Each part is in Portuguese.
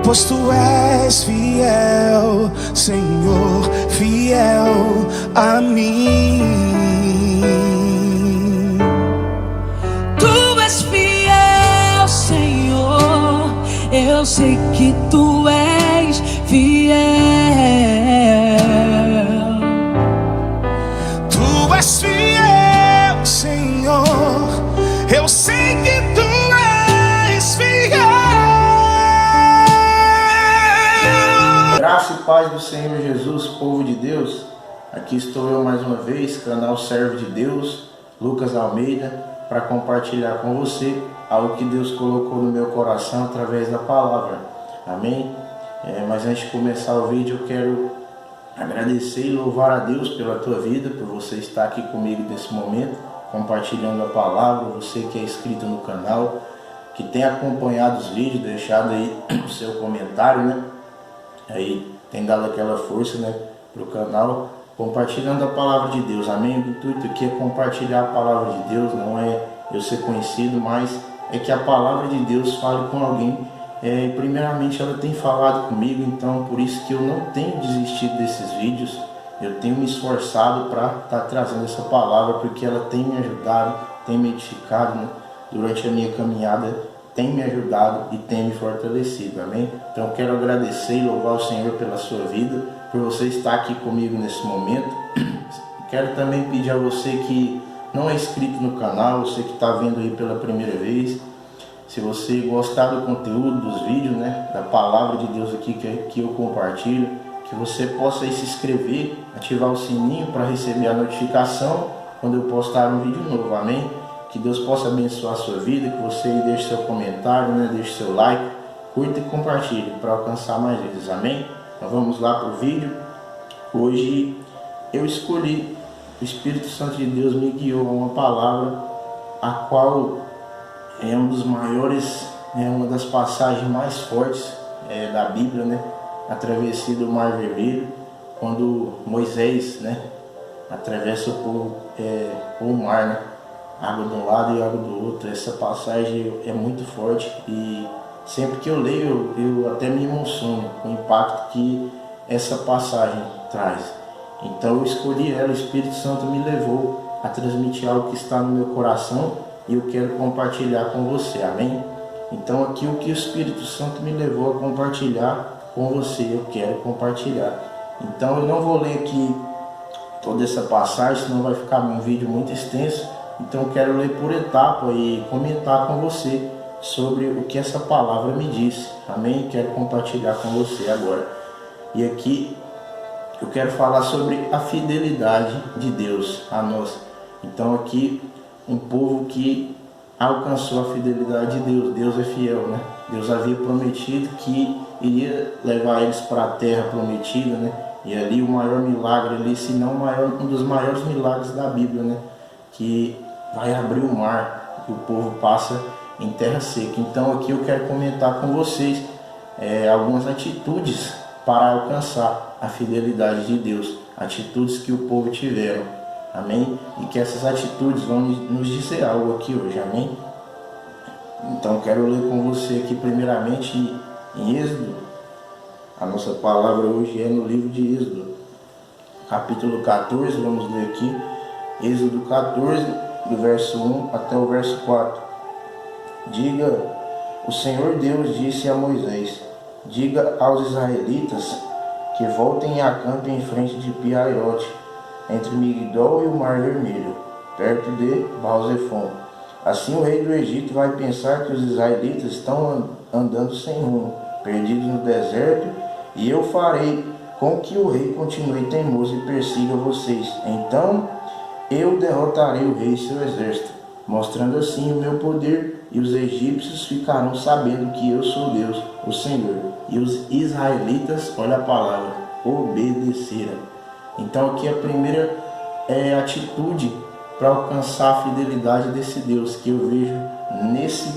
pois tu és fiel, Senhor, fiel a mim. Tu és fiel, Senhor, eu sei que tu és fiel. Tu és fiel, Senhor, eu sei que tu és fiel. Graça e paz do Senhor Jesus, povo de Deus. Aqui estou eu mais uma vez, canal Servo de Deus, Lucas Almeida, para compartilhar com você algo que Deus colocou no meu coração através da palavra. Amém? Mas antes de começar o vídeo, eu quero agradecer e louvar a Deus pela tua vida, por você estar aqui comigo nesse momento, compartilhando a palavra. Você que é inscrito no canal, que tem acompanhado os vídeos, deixado aí o seu comentário, né? Aí tem dado aquela força, né, para o canal, compartilhando a palavra de Deus. Amém? O intuito aqui é compartilhar a palavra de Deus, não é eu ser conhecido, mas é que a palavra de Deus fale com alguém. Primeiramente ela tem falado comigo, então por isso que eu não tenho desistido desses vídeos. Eu tenho me esforçado para estar trazendo essa palavra, porque ela tem me ajudado, tem me edificado, né, durante a minha caminhada, tem me ajudado e tem me fortalecido. Amém? Então eu quero agradecer e louvar o Senhor pela sua vida, por você estar aqui comigo nesse momento. Quero também pedir a você que não é inscrito no canal, você que está vendo aí pela primeira vez, se você gostar do conteúdo, dos vídeos, né, da palavra de Deus aqui que eu compartilho, que você possa aí se inscrever, ativar o sininho para receber a notificação quando eu postar um vídeo novo. Amém? Que Deus possa abençoar a sua vida, que você deixe seu comentário, né, deixe seu like, curta e compartilhe para alcançar mais vezes. Amém? Então vamos lá para o vídeo. Hoje eu escolhi, o Espírito Santo de Deus me guiou a uma palavra, a qual é um dos maiores, uma das passagens mais fortes da Bíblia, né? A travessia do Mar Vermelho, quando Moisés, né, atravessa o mar, né? Água de um lado e água do outro. Essa passagem é muito forte e sempre que eu leio eu até me emociono com o impacto que essa passagem traz. Então eu escolhi ela, o Espírito Santo me levou a transmitir algo que está no meu coração e eu quero compartilhar com você. Amém? Então aqui o que o Espírito Santo me levou a compartilhar com você, eu quero compartilhar. Então eu não vou ler aqui toda essa passagem, senão vai ficar um vídeo muito extenso. Então eu quero ler por etapa e comentar com você sobre o que essa palavra me disse. Amém? Quero compartilhar com você agora. E aqui eu quero falar sobre a fidelidade de Deus a nós. Então aqui um povo que alcançou a fidelidade de Deus. Deus é fiel, né? Deus havia prometido que iria levar eles para a terra prometida, né? E ali o maior milagre ali, se não o maior, um dos maiores milagres da Bíblia, né? Que vai abrir o mar e o povo passa em terra seca. Então aqui eu quero comentar com vocês algumas atitudes para alcançar a fidelidade de Deus, atitudes que o povo tiveram. Amém? E que essas atitudes vão nos dizer algo aqui hoje. Amém? Então quero ler com você aqui primeiramente em Êxodo. A nossa palavra hoje é no livro de Êxodo, capítulo 14, vamos ler aqui. Êxodo 14, do verso 1 até o verso 4. Diga, o Senhor Deus disse a Moisés: diga aos israelitas que voltem e acampem em frente de Pi-Hahirote, entre Migdol e o Mar Vermelho, perto de Baal-Zefon. Assim o rei do Egito vai pensar que os israelitas estão andando sem rumo, perdidos no deserto, e eu farei com que o rei continue teimoso e persiga vocês. Então eu derrotarei o rei e seu exército, mostrando assim o meu poder, e os egípcios ficarão sabendo que eu sou Deus, o Senhor. E os israelitas, olha a palavra, obedeceram. Então aqui a primeira atitude para alcançar a fidelidade desse Deus que eu vejo nesse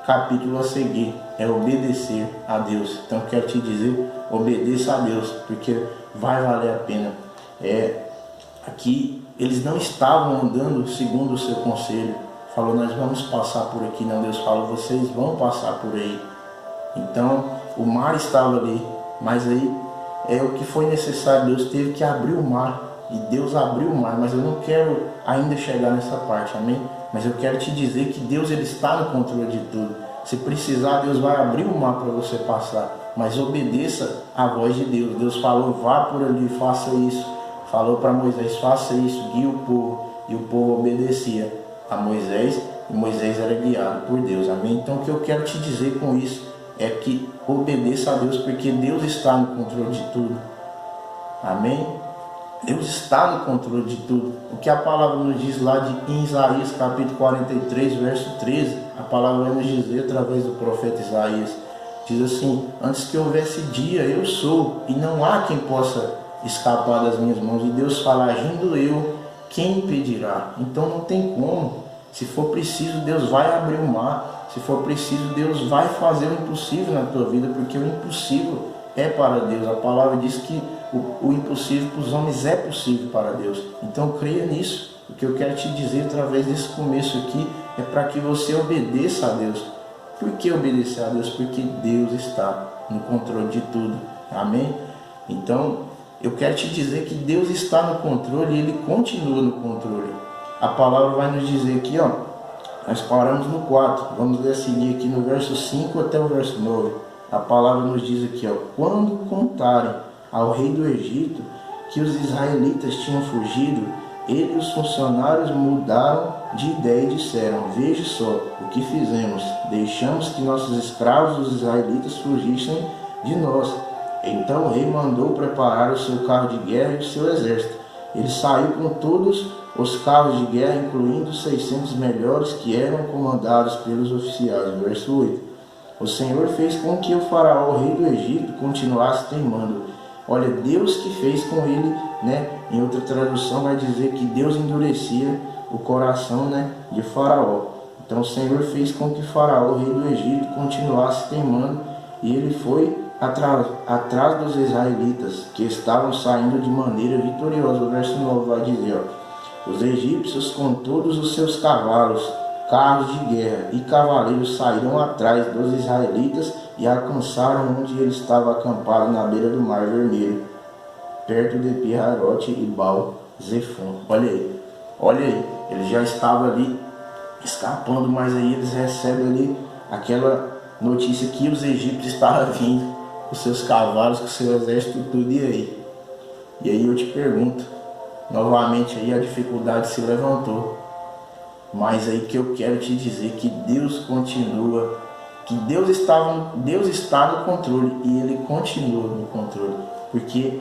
capítulo a seguir é obedecer a Deus. Então quero te dizer, obedeça a Deus, porque vai valer a pena. Aqui eles não estavam andando segundo o seu conselho. Falou, nós vamos passar por aqui. Não, Deus falou, vocês vão passar por aí. Então o mar estava ali, mas aí o que foi necessário, Deus teve que abrir o mar, e Deus abriu o mar, mas eu não quero ainda chegar nessa parte, amém? Mas eu quero te dizer que Deus ele está no controle de tudo. Se precisar, Deus vai abrir o mar para você passar, mas obedeça à voz de Deus. Deus falou, vá por ali, faça isso. Falou para Moisés, faça isso, guia o povo, e o povo obedecia a Moisés, e Moisés era guiado por Deus, amém? Então o que eu quero te dizer com isso é que obedeça a Deus, porque Deus está no controle de tudo, amém? Deus está no controle de tudo. O que a palavra nos diz lá em Isaías capítulo 43, verso 13, a palavra vai nos dizer através do profeta Isaías, diz assim, antes que houvesse dia, eu sou, e não há quem possa escapar das minhas mãos. E Deus fala, agindo eu, quem impedirá? Então não tem como. Se for preciso, Deus vai abrir o mar. Se for preciso, Deus vai fazer o impossível na tua vida, porque o impossível é para Deus. A palavra diz que o impossível para os homens é possível para Deus. Então creia nisso. O que eu quero te dizer através desse começo aqui é para que você obedeça a Deus. Por que obedecer a Deus? Porque Deus está no controle de tudo, amém? Então eu quero te dizer que Deus está no controle e Ele continua no controle. A palavra vai nos dizer aqui, ó, nós paramos no 4, vamos ler a seguir aqui no verso 5 até o verso 9. A palavra nos diz aqui, ó, quando contarem ao rei do Egito que os israelitas tinham fugido, ele e os funcionários mudaram de ideia e disseram, veja só o que fizemos, deixamos que nossos escravos, os israelitas, fugissem de nós. Então o rei mandou preparar o seu carro de guerra e o seu exército. Ele saiu com todos os carros de guerra, incluindo os 600 melhores que eram comandados pelos oficiais. Verso 8. O Senhor fez com que o faraó, o rei do Egito, continuasse teimando. Olha, Deus que fez com ele, né? Em outra tradução vai dizer que Deus endurecia o coração, né, de faraó. Então o Senhor fez com que faraó, o rei do Egito, continuasse teimando, e ele foi atrás dos israelitas, que estavam saindo de maneira vitoriosa. O verso 9 vai dizer, ó, os egípcios com todos os seus cavalos, carros de guerra e cavaleiros saíram atrás dos israelitas e alcançaram onde ele estava acampado na beira do Mar Vermelho, perto de Piharote e Baal-Zefon. Olha aí, ele já estava ali escapando, mas aí eles recebem ali aquela notícia que os egípcios estavam vindo com seus cavalos, com seu exército, tudo, e aí? E aí eu te pergunto, novamente aí a dificuldade se levantou, mas aí que eu quero te dizer que Deus continua, que Deus está no controle, e Ele continua no controle, porque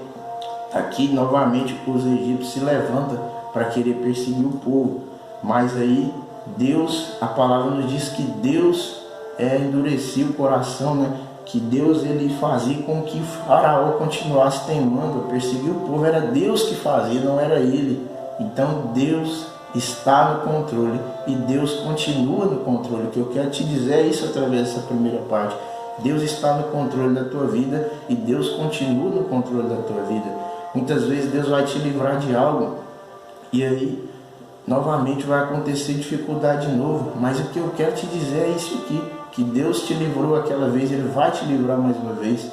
aqui novamente os egípcios se levantam para querer perseguir o povo, mas aí Deus, a palavra nos diz que Deus endurecia o coração, né? Que Deus ele fazia com que o faraó continuasse teimando, perseguir o povo. Era Deus que fazia, não era ele. Então Deus está no controle e Deus continua no controle. O que eu quero te dizer é isso através dessa primeira parte. Deus está no controle da tua vida e Deus continua no controle da tua vida. Muitas vezes Deus vai te livrar de algo e aí novamente vai acontecer dificuldade de novo. Mas o que eu quero te dizer é isso aqui, que Deus te livrou aquela vez, Ele vai te livrar mais uma vez.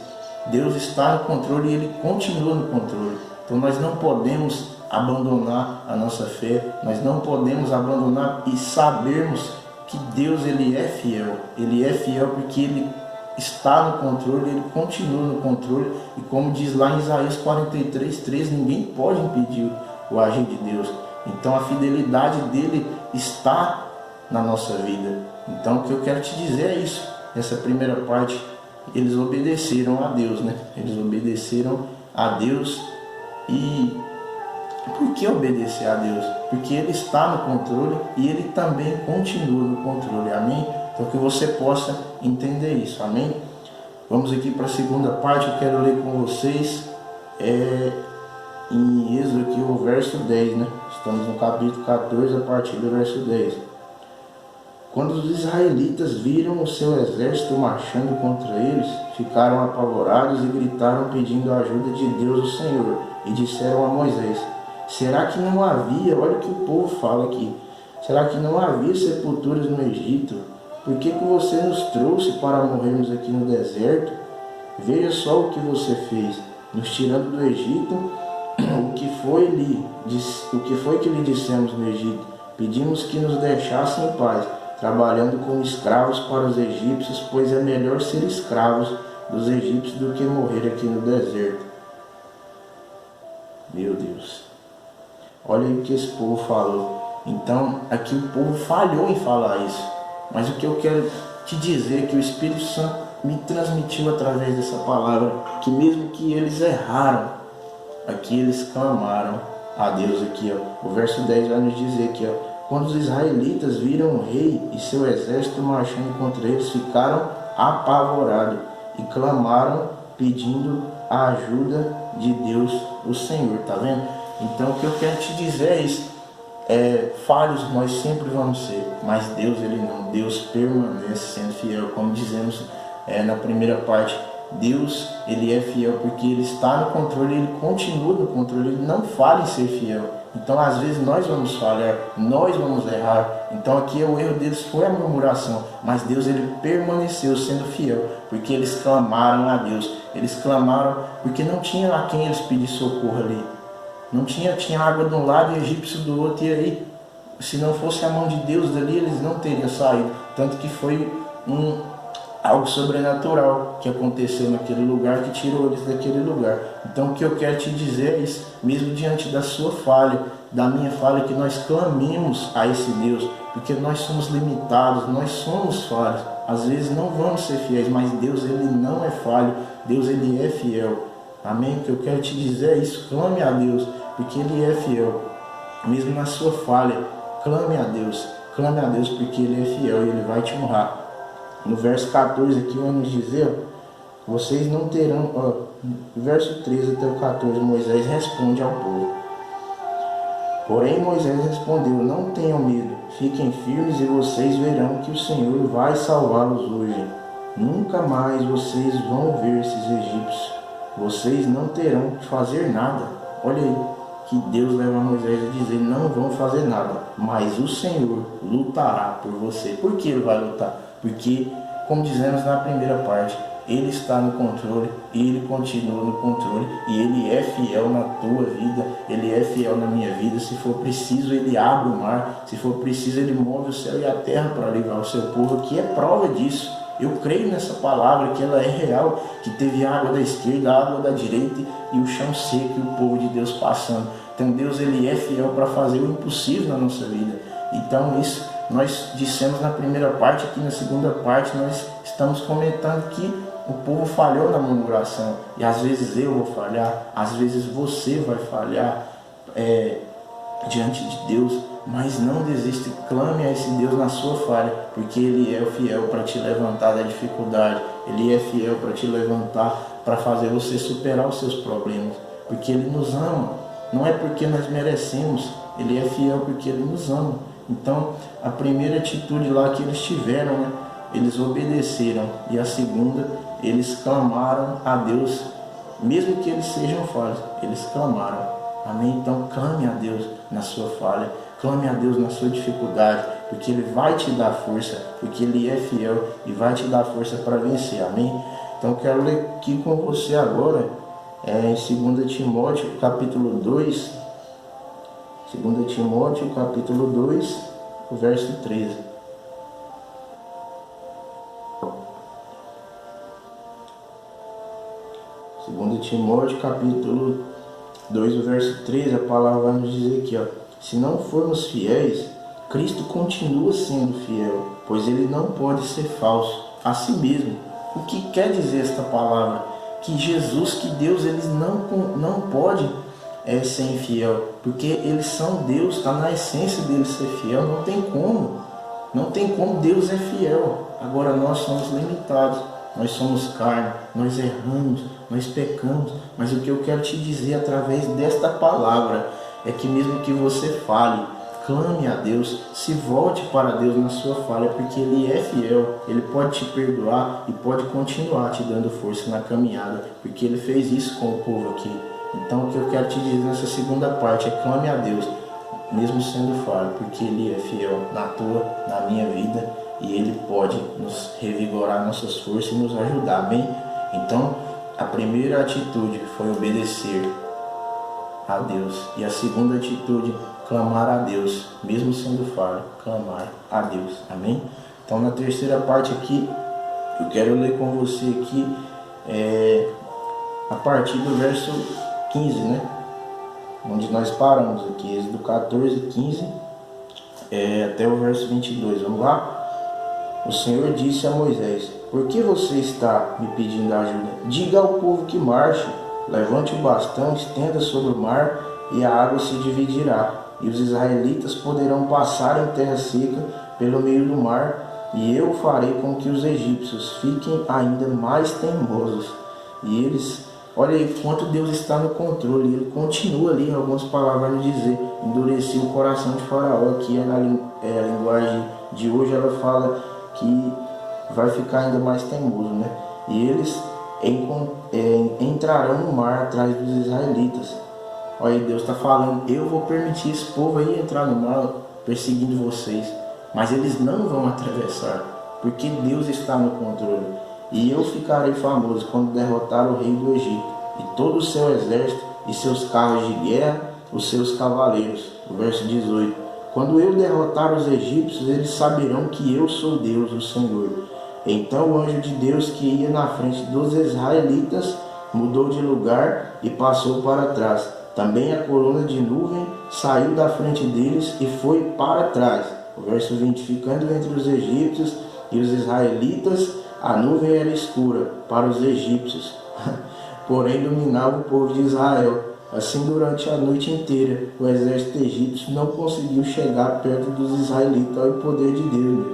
Deus está no controle e Ele continua no controle. Então nós não podemos abandonar a nossa fé, nós não podemos abandonar e sabermos que Deus ele é fiel. Ele é fiel porque Ele está no controle, Ele continua no controle. E como diz lá em Isaías 43:3, ninguém pode impedir o agir de Deus. Então a fidelidade dele está na nossa vida. Então o que eu quero te dizer é isso. Nessa primeira parte, eles obedeceram a Deus, né? Eles obedeceram a Deus. E por que obedecer a Deus? Porque Ele está no controle e Ele também continua no controle, amém? Então que você possa entender isso, amém? Vamos aqui para a segunda parte, eu quero ler com vocês em Êxodo aqui o verso 10, né? Estamos no capítulo 14, a partir do verso 10. Quando os israelitas viram o seu exército marchando contra eles, ficaram apavorados e gritaram pedindo a ajuda de Deus, o Senhor, e disseram a Moisés, será que não havia, olha o que o povo fala aqui, será que não havia sepulturas no Egito? Por que você nos trouxe para morrermos aqui no deserto? Veja só o que você fez, nos tirando do Egito. O que foi que lhe dissemos no Egito? Pedimos que nos deixasse em paz, trabalhando como escravos para os egípcios, pois é melhor ser escravos dos egípcios do que morrer aqui no deserto. Meu Deus, olha aí o que esse povo falou. Então aqui o povo falhou em falar isso, mas o que eu quero te dizer é que o Espírito Santo me transmitiu através dessa palavra, que mesmo que eles erraram, aqui eles clamaram a Deus. Aqui, ó, o verso 10 vai nos dizer aqui, ó, quando os israelitas viram o rei e seu exército marchando contra eles, ficaram apavorados e clamaram pedindo a ajuda de Deus, o Senhor. Tá vendo? Então o que eu quero te dizer é isso. Falhos nós sempre vamos ser, mas Deus, ele não. Deus permanece sendo fiel, como dizemos na primeira parte. Deus, ele é fiel porque ele está no controle, ele continua no controle, ele não falha em ser fiel. Então às vezes nós vamos falhar, nós vamos errar. Então aqui o erro deles foi a murmuração, mas Deus, ele permaneceu sendo fiel, porque eles clamaram a Deus. Eles clamaram porque não tinha a quem eles pedir socorro ali. Não tinha água de um lado e egípcio do outro, e aí, se não fosse a mão de Deus dali, eles não teriam saído. Tanto que foi algo sobrenatural que aconteceu naquele lugar, que tirou eles daquele lugar. Então o que eu quero te dizer é isso, mesmo diante da sua falha, da minha falha, que nós clamemos a esse Deus, porque nós somos limitados, nós somos falhos, às vezes não vamos ser fiéis, mas Deus, ele não é falho, Deus, ele é fiel. Amém? O que eu quero te dizer é isso, clame a Deus, porque ele é fiel, mesmo na sua falha. Clame a Deus, porque ele é fiel e ele vai te honrar. No verso 14 aqui vai nos dizer, vocês não terão, verso 13 até o 14, Moisés responde ao povo. Porém Moisés respondeu, não tenham medo, fiquem firmes e vocês verão que o Senhor vai salvá-los hoje. Nunca mais vocês vão ver esses egípcios, vocês não terão que fazer nada. Olha aí, que Deus leva Moisés a dizer, não vão fazer nada, mas o Senhor lutará por você. Por que ele vai lutar? Porque, como dizemos na primeira parte, ele está no controle, ele continua no controle, e ele é fiel na tua vida, ele é fiel na minha vida. Se for preciso, ele abre o mar, se for preciso, ele move o céu e a terra para livrar o seu povo, que é prova disso. Eu creio nessa palavra, que ela é real, que teve água da esquerda, água da direita e o chão seco e o povo de Deus passando. Então Deus, ele é fiel para fazer o impossível na nossa vida. Então isso nós dissemos na primeira parte. Aqui na segunda parte nós estamos comentando que o povo falhou na murmuração, e às vezes eu vou falhar, às vezes você vai falhar diante de Deus, mas não desista, clame a esse Deus na sua falha, porque ele é fiel para te levantar da dificuldade, ele é fiel para te levantar, para fazer você superar os seus problemas, porque ele nos ama, não é porque nós merecemos, ele é fiel porque ele nos ama. Então a primeira atitude lá que eles tiveram, né? Eles obedeceram, e a segunda, eles clamaram a Deus, mesmo que eles sejam falhos, eles clamaram. Amém? Então clame a Deus na sua falha, clame a Deus na sua dificuldade, porque ele vai te dar força, porque ele é fiel e vai te dar força para vencer. Amém? Então eu quero ler aqui com você agora, em 2 Timóteo capítulo 2, 2 Timóteo capítulo 2, o verso 13. 2 Timóteo capítulo 2, o verso 13, a palavra vai nos dizer aqui, ó, se não formos fiéis, Cristo continua sendo fiel, pois ele não pode ser falso a si mesmo. O que quer dizer esta palavra? Que Jesus, que Deus, eles não pode ser infiel, porque eles são Deus, está na essência deles ser fiel, não tem como Deus é fiel. Agora nós somos limitados, nós somos carne, nós erramos, nós pecamos, mas o que eu quero te dizer através desta palavra é que mesmo que você fale, clame a Deus, se volte para Deus na sua falha, porque ele é fiel, ele pode te perdoar e pode continuar te dando força na caminhada, porque ele fez isso com o povo aqui. Então o que eu quero te dizer nessa segunda parte é clame a Deus, mesmo sendo falho, porque ele é fiel na tua, na minha vida, e ele pode nos revigorar nossas forças e nos ajudar. Amém? Então, a primeira atitude foi obedecer a Deus. E a segunda atitude, clamar a Deus, mesmo sendo falho, clamar a Deus. Amém? Então, na terceira parte aqui, eu quero ler com você aqui, a partir do verso 15, né? Onde nós paramos aqui, Êxodo 14, 15, até o verso 22. Vamos lá? O Senhor disse a Moisés: por que você está me pedindo ajuda? Diga ao povo que marche, levante o bastão, estenda sobre o mar, e a água se dividirá, e os israelitas poderão passar em terra seca pelo meio do mar, e eu farei com que os egípcios fiquem ainda mais teimosos. E eles, olha aí quanto Deus está no controle. Ele continua ali, em algumas palavras, nos dizer: endureceu o coração de Faraó. Aqui a linguagem de hoje, ela fala que vai ficar ainda mais teimoso, né? E eles entrarão no mar atrás dos israelitas. Olha, Deus está falando: eu vou permitir esse povo aí entrar no mar perseguindo vocês, mas eles não vão atravessar, porque Deus está no controle. E eu ficarei famoso quando derrotar o rei do Egito, e todo o seu exército, e seus carros de guerra, os seus cavaleiros. O verso 18. Quando eu derrotar os egípcios, eles saberão que eu sou Deus, o Senhor. Então o anjo de Deus que ia na frente dos israelitas mudou de lugar e passou para trás. Também a coluna de nuvem saiu da frente deles e foi para trás. O verso 20. Ficando entre os egípcios e os israelitas, a nuvem era escura para os egípcios, porém iluminava o povo de Israel. Assim, durante a noite inteira, o exército egípcio não conseguiu chegar perto dos israelitas. Olha o poder de Deus.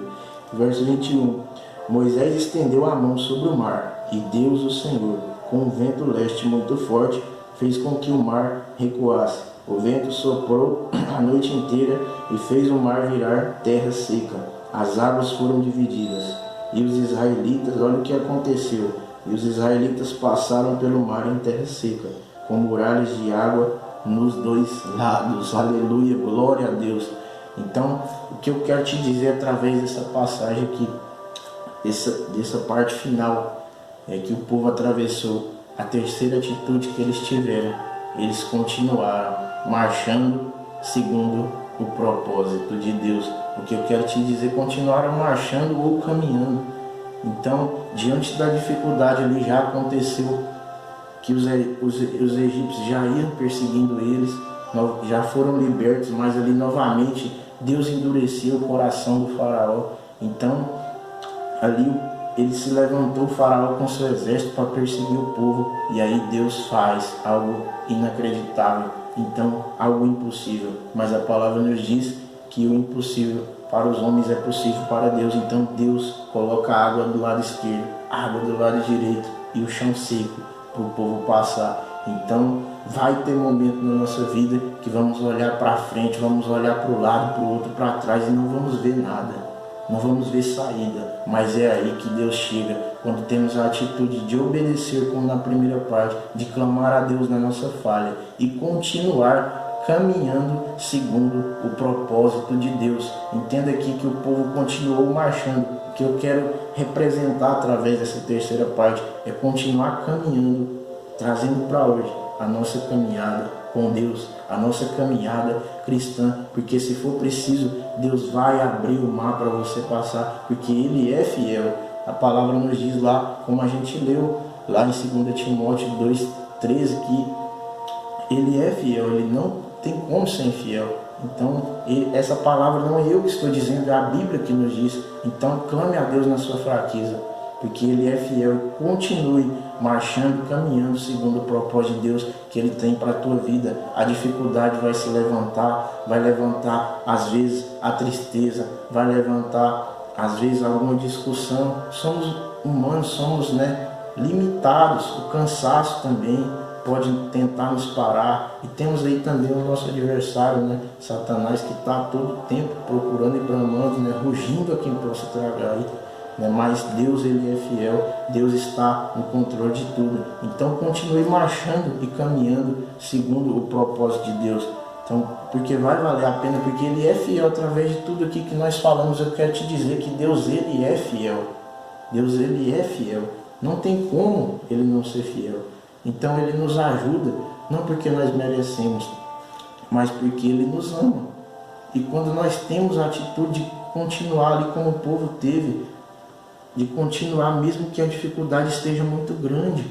Verso 21. Moisés estendeu a mão sobre o mar, e Deus, o Senhor, com um vento leste muito forte, fez com que o mar recuasse. O vento soprou a noite inteira e fez o mar virar terra seca. As águas foram divididas. E os israelitas, olha o que aconteceu. E os israelitas passaram pelo mar em terra seca, com muralhas de água nos dois lados. Aleluia, glória a Deus. Então, o que eu quero te dizer através dessa passagem aqui, dessa parte final, é que o povo atravessou. A terceira atitude que eles tiveram, eles continuaram marchando segundo o propósito de Deus. O que eu quero te dizer, continuaram marchando ou caminhando. Então, diante da dificuldade ali, já aconteceu que os egípcios já iam perseguindo eles, já foram libertos, mas ali novamente Deus endureceu o coração do faraó. Então ali ele se levantou, o faraó com seu exército, para perseguir o povo, e aí Deus faz algo inacreditável, então algo impossível. Mas a palavra nos diz que o impossível para os homens é possível para Deus. Então Deus coloca a água do lado esquerdo, a água do lado direito e o chão seco para o povo passar. Então vai ter momento na nossa vida que vamos olhar para frente, vamos olhar para o lado, para o outro, para trás, e não vamos ver nada, não vamos ver saída. Mas é aí que Deus chega, quando temos a atitude de obedecer, como na primeira parte, de clamar a Deus na nossa falha e continuar caminhando segundo o propósito de Deus. Entenda aqui que o povo continuou marchando. O que eu quero representar através dessa terceira parte é continuar caminhando, trazendo para hoje a nossa caminhada com Deus, a nossa caminhada cristã, porque se for preciso, Deus vai abrir o mar para você passar, porque Ele é fiel. A palavra nos diz lá, como a gente leu lá em 2 Timóteo 2,13, que Ele é fiel, Ele não tem como ser infiel. Então essa palavra não é eu que estou dizendo, é a Bíblia que nos diz. Então clame a Deus na sua fraqueza, porque Ele é fiel, e continue marchando, caminhando segundo o propósito de Deus que Ele tem para a tua vida. A dificuldade vai se levantar, vai levantar às vezes a tristeza, vai levantar às vezes alguma discussão. Somos humanos, somos limitados, o cansaço também pode tentar nos parar, e temos aí também o nosso adversário, Satanás, que está todo tempo procurando e bramando, rugindo a quem possa tragar aí. Mas Deus, Ele é fiel, Deus está no controle de tudo. Então continue marchando e caminhando segundo o propósito de Deus. Então, porque vai valer a pena, porque Ele é fiel. Através de tudo aqui que nós falamos, eu quero te dizer que Deus, Ele é fiel. Deus, Ele é fiel. Não tem como Ele não ser fiel. Então Ele nos ajuda, não porque nós merecemos, mas porque Ele nos ama. E quando nós temos a atitude de continuar ali como o povo teve, de continuar mesmo que a dificuldade esteja muito grande,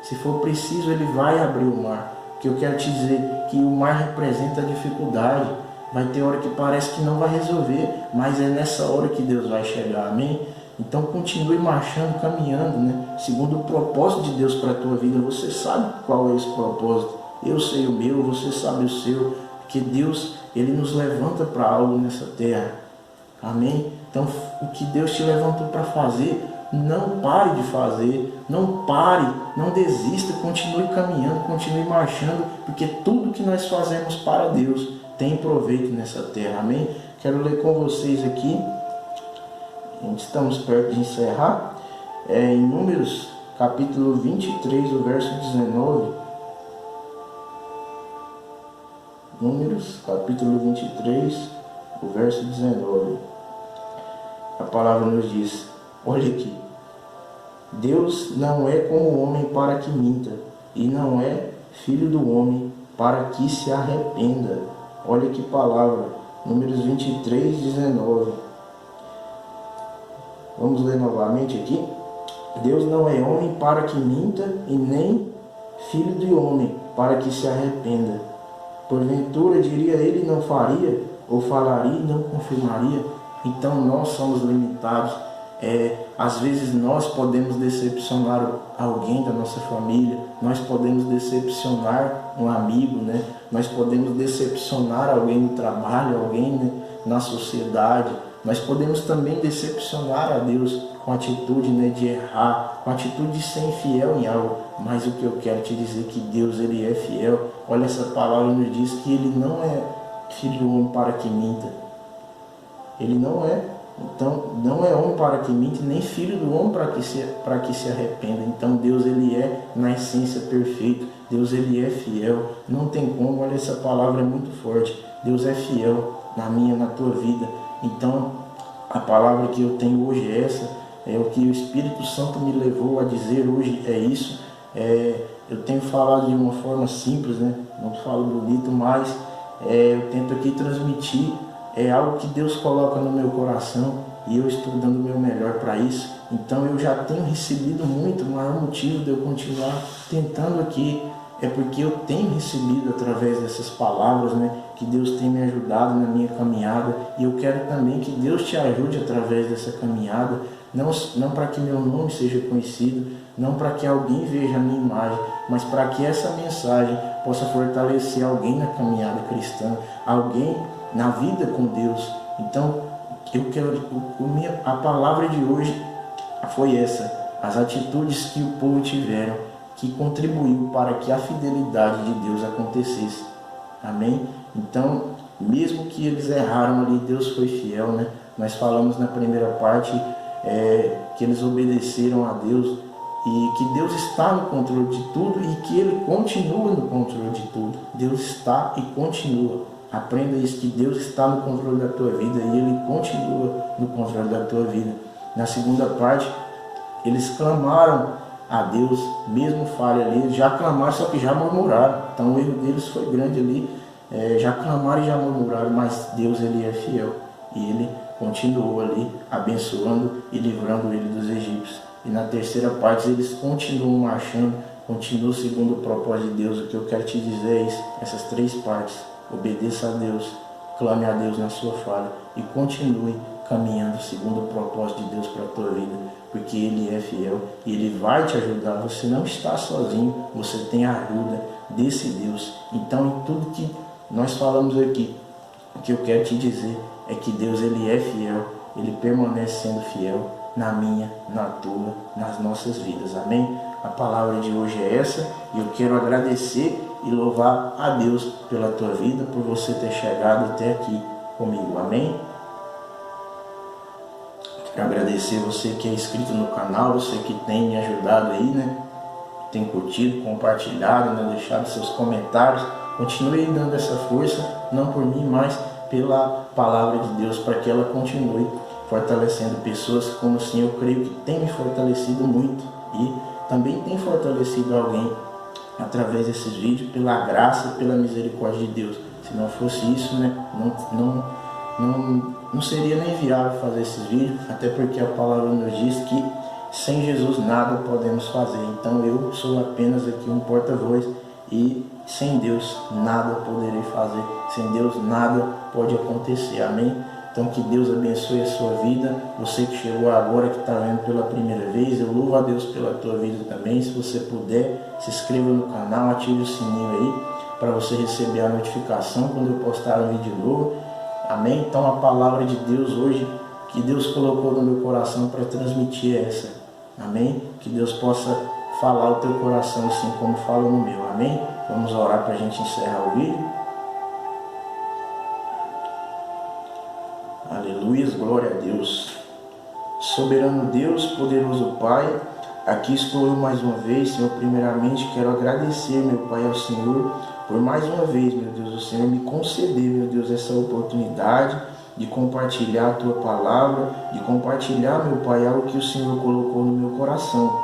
se for preciso Ele vai abrir o mar. Porque eu quero te dizer que o mar representa a dificuldade. Vai ter hora que parece que não vai resolver, mas é nessa hora que Deus vai chegar, amém? Então continue marchando, caminhando, né? Segundo o propósito de Deus para a tua vida. Você sabe qual é esse propósito. Eu sei o meu, você sabe o seu. Porque Deus, Ele nos levanta para algo nessa terra, amém? Então o que Deus te levantou para fazer, não pare de fazer, não pare, não desista, continue caminhando, continue marchando, porque tudo que nós fazemos para Deus tem proveito nessa terra, amém? Quero ler com vocês aqui, estamos perto de encerrar, em Números capítulo 23, o verso 19. Números capítulo 23, o verso 19. A palavra nos diz, olha aqui, Deus não é como o homem para que minta, e não é filho do homem para que se arrependa. Olha que palavra, Números 23, 19. Vamos ler novamente aqui. Deus não é homem para que minta, e nem filho do homem para que se arrependa. Porventura, diria ele, não faria, ou falaria e não confirmaria. Então nós somos limitados. Às vezes nós podemos decepcionar alguém da nossa família, nós podemos decepcionar um amigo, né? Nós podemos decepcionar alguém no trabalho, alguém, né, na sociedade. Nós podemos também decepcionar a Deus com a atitude, né, de errar, com a atitude de ser infiel em algo. Mas o que eu quero te dizer é que Deus, Ele é fiel. Olha, essa palavra nos diz que Ele não é filho do homem para que minta. Ele não é. Então, não é homem para que minta, nem filho do homem para que se arrependa. Então, Deus, Ele é, na essência, perfeito. Deus, Ele é fiel. Não tem como, olha, essa palavra é muito forte. Deus é fiel na minha, na tua vida. Então, a palavra que eu tenho hoje é essa. É o que o Espírito Santo me levou a dizer hoje, é isso. Eu tenho falado de uma forma simples, né? Não falo bonito, mas eu tento aqui transmitir algo que Deus coloca no meu coração, e eu estou dando o meu melhor para isso. Então eu já tenho recebido muito. O maior motivo de eu continuar tentando aqui é porque eu tenho recebido através dessas palavras, né, que Deus tem me ajudado na minha caminhada, e eu quero também que Deus te ajude através dessa caminhada, não para que meu nome seja conhecido, não para que alguém veja a minha imagem, mas para que essa mensagem possa fortalecer alguém na caminhada cristã, alguém na vida com Deus. Então, eu quero, a palavra de hoje foi essa: as atitudes que o povo tiveram, que contribuiu para que a fidelidade de Deus acontecesse. Amém? Então, mesmo que eles erraram ali, Deus foi fiel, né? Nós falamos na primeira parte que eles obedeceram a Deus, e que Deus está no controle de tudo, e que Ele continua no controle de tudo. Deus está e continua. Aprenda isso, que Deus está no controle da tua vida, e Ele continua no controle da tua vida. Na segunda parte, eles clamaram a Deus, mesmo falha ali, já clamaram, só que já murmuraram. Então o erro deles foi grande ali, já clamaram e já murmuraram, mas Deus, Ele é fiel, e Ele continuou ali abençoando e livrando ele dos egípcios. E na terceira parte eles continuam marchando, continuam segundo o propósito de Deus. O que eu quero te dizer é isso, essas três partes: obedeça a Deus, clame a Deus na sua falha, e continue caminhando segundo o propósito de Deus para a tua vida, porque Ele é fiel e Ele vai te ajudar. Você não está sozinho, você tem a ajuda desse Deus. Então, em tudo que nós falamos aqui, o que eu quero te dizer é que Deus, Ele é fiel, Ele permanece sendo fiel na minha, na tua, nas nossas vidas. Amém? A palavra de hoje é essa, e eu quero agradecer e louvar a Deus pela tua vida, por você ter chegado até aqui comigo. Amém? Quero agradecer você que é inscrito no canal, você que tem me ajudado aí, né? Tem curtido, compartilhado, né? Deixado seus comentários. Continue dando essa força, não por mim, mas pela palavra de Deus, para que ela continue fortalecendo pessoas, como assim eu creio que tem me fortalecido muito, e também tem fortalecido alguém através desses vídeos, pela graça e pela misericórdia de Deus. Se não fosse isso, né, não seria nem viável fazer esses vídeos, até porque a palavra nos diz que sem Jesus nada podemos fazer. Então eu sou apenas aqui um porta-voz e sem Deus nada poderei fazer. Sem Deus nada pode acontecer. Amém? Então que Deus abençoe a sua vida. Você que chegou agora, que está vendo pela primeira vez, eu louvo a Deus pela tua vida também. Se você puder, se inscreva no canal, ative o sininho aí para você receber a notificação quando eu postar um vídeo novo. Amém? Então a palavra de Deus hoje, que Deus colocou no meu coração para transmitir essa. Amém? Que Deus possa falar o teu coração assim como fala no meu. Amém? Vamos orar para a gente encerrar o vídeo. Aleluia, glória a Deus. Soberano Deus, poderoso Pai, aqui estou eu mais uma vez. Senhor, primeiramente quero agradecer, meu Pai, ao Senhor por mais uma vez, meu Deus, o Senhor me conceder, meu Deus, essa oportunidade de compartilhar a tua palavra, de compartilhar, meu Pai, algo que o Senhor colocou no meu coração.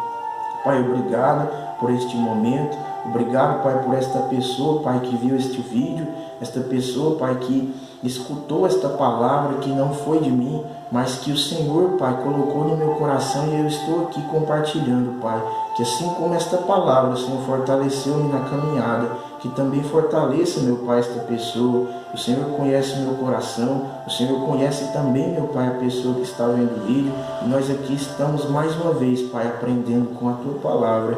Pai, obrigado por este momento, obrigado, Pai, por esta pessoa, Pai, que viu este vídeo, esta pessoa, Pai, que escutou esta palavra, que não foi de mim, mas que o Senhor, Pai, colocou no meu coração e eu estou aqui compartilhando, Pai. Que assim como esta palavra, o Senhor fortaleceu-me na caminhada, que também fortaleça, meu Pai, esta pessoa. O Senhor conhece meu coração, o Senhor conhece também, meu Pai, a pessoa que está vendo o vídeo. E nós aqui estamos mais uma vez, Pai, aprendendo com a Tua palavra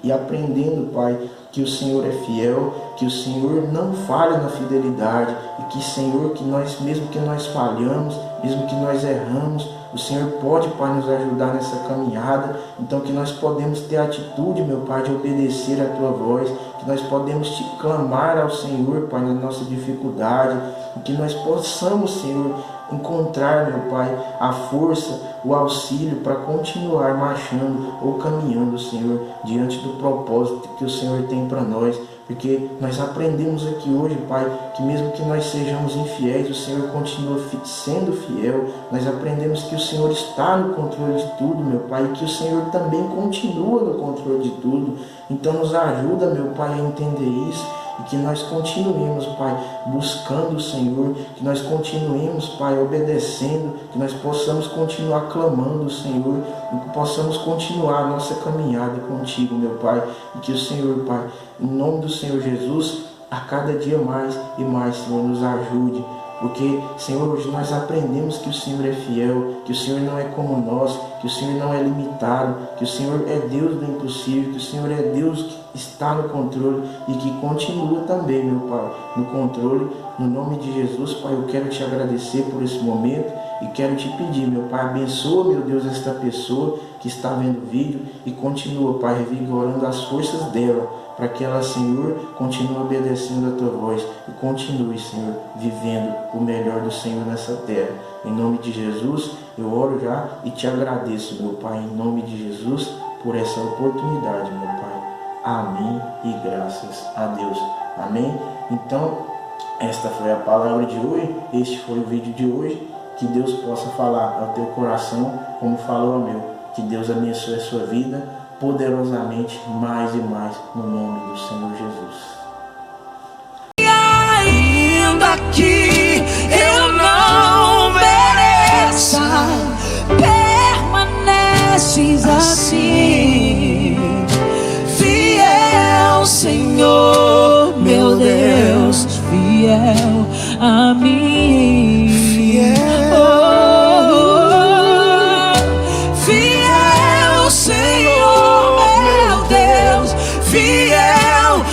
e aprendendo, Pai, que o Senhor é fiel, que o Senhor não falha na fidelidade e que, Senhor, que nós, mesmo que nós falhamos, mesmo que nós erramos, o Senhor pode, Pai, nos ajudar nessa caminhada. Então que nós podemos ter a atitude, meu Pai, de obedecer a Tua voz, que nós podemos te clamar ao Senhor, Pai, na nossa dificuldade, e que nós possamos, Senhor, encontrar, meu Pai, a força, o auxílio para continuar marchando ou caminhando, Senhor, diante do propósito que o Senhor tem para nós. Porque nós aprendemos aqui hoje, Pai, que mesmo que nós sejamos infiéis, o Senhor continua sendo fiel. Nós aprendemos que o Senhor está no controle de tudo, meu Pai, e que o Senhor também continua no controle de tudo. Então nos ajuda, meu Pai, a entender isso e que nós continuemos, Pai, buscando o Senhor, que nós continuemos, Pai, obedecendo, que nós possamos continuar clamando o Senhor, e que possamos continuar a nossa caminhada contigo, meu Pai, e que o Senhor, Pai, em nome do Senhor Jesus, a cada dia mais e mais, Senhor, nos ajude. Porque, Senhor, hoje nós aprendemos que o Senhor é fiel, que o Senhor não é como nós, que o Senhor não é limitado, que o Senhor é Deus do impossível, que o Senhor é Deus que está no controle e que continua também, meu Pai, no controle. No nome de Jesus, Pai, eu quero te agradecer por esse momento e quero te pedir, meu Pai, abençoa, meu Deus, esta pessoa que está vendo o vídeo e continua, Pai, revigorando as forças dela, para que ela, Senhor, continue obedecendo a Tua voz e continue, Senhor, vivendo o melhor do Senhor nessa terra. Em nome de Jesus, eu oro já e te agradeço, meu Pai, em nome de Jesus, por essa oportunidade, meu Pai. Amém e graças a Deus. Amém? Então, esta foi a palavra de hoje, este foi o vídeo de hoje. Que Deus possa falar ao teu coração como falou ao meu. Que Deus abençoe a sua vida poderosamente mais e mais no nome do Senhor Jesus. Ainda que eu não mereça, permaneces assim, fiel, Senhor, meu Deus, fiel a mim. Fiel, Senhor, meu Deus, fiel